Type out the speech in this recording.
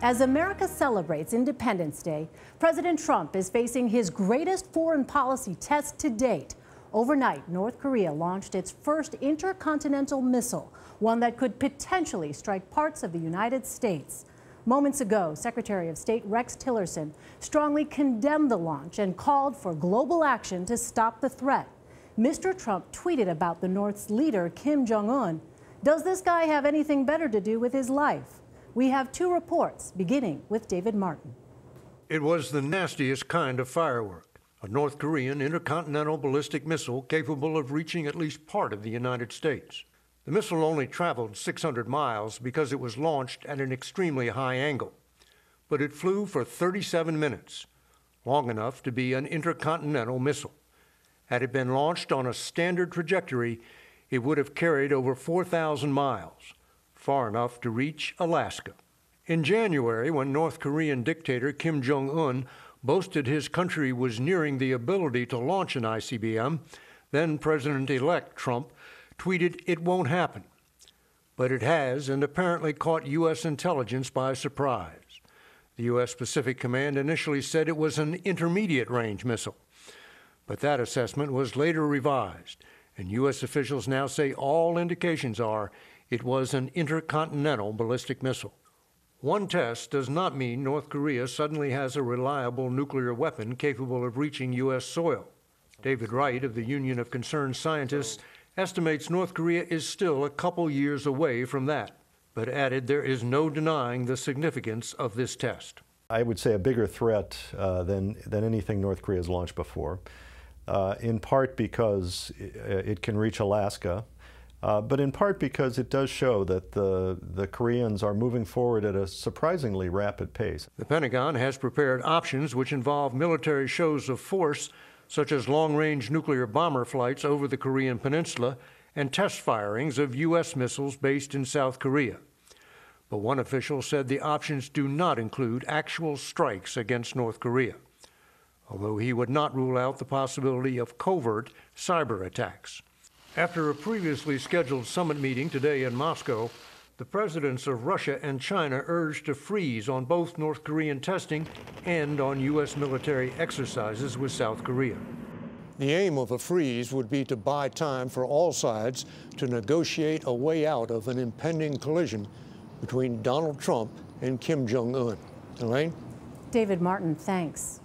As America celebrates Independence Day, President Trump is facing his greatest foreign policy test to date. Overnight, North Korea launched its first intercontinental missile, one that could potentially strike parts of the United States. Moments ago, Secretary of State Rex Tillerson strongly condemned the launch and called for global action to stop the threat. Mr. Trump tweeted about the North's leader, Kim Jong Un. Does this guy have anything better to do with his life? We have two reports, beginning with David Martin. It was the nastiest kind of firework, a North Korean intercontinental ballistic missile capable of reaching at least part of the United States. The missile only traveled 600 miles because it was launched at an extremely high angle, but it flew for 37 minutes, long enough to be an intercontinental missile. Had it been launched on a standard trajectory, it would have carried over 4,000 miles, far enough to reach Alaska. In January, when North Korean dictator Kim Jong Un boasted his country was nearing the ability to launch an ICBM, then President-elect Trump tweeted it won't happen. But it has, and apparently caught U.S. intelligence by surprise. The U.S. Pacific Command initially said it was an intermediate-range missile, but that assessment was later revised, and U.S. officials now say all indications are it was an intercontinental ballistic missile. One test does not mean North Korea suddenly has a reliable nuclear weapon capable of reaching U.S. soil. David Wright of the Union of Concerned Scientists estimates North Korea is still a couple years away from that, but added there is no denying the significance of this test. I would say a bigger threat than anything North Korea has launched before, in part because it can reach Alaska, but in part because it does show that the Koreans are moving forward at a surprisingly rapid pace. The Pentagon has prepared options which involve military shows of force, such as long-range nuclear bomber flights over the Korean peninsula and test firings of U.S. missiles based in South Korea. But one official said the options do not include actual strikes against North Korea, although he would not rule out the possibility of covert cyber attacks. After a previously scheduled summit meeting today in Moscow, the presidents of Russia and China urged a freeze on both North Korean testing and on U.S. military exercises with South Korea. The aim of a freeze would be to buy time for all sides to negotiate a way out of an impending collision between Donald Trump and Kim Jong Un. Elaine? David Martin, thanks.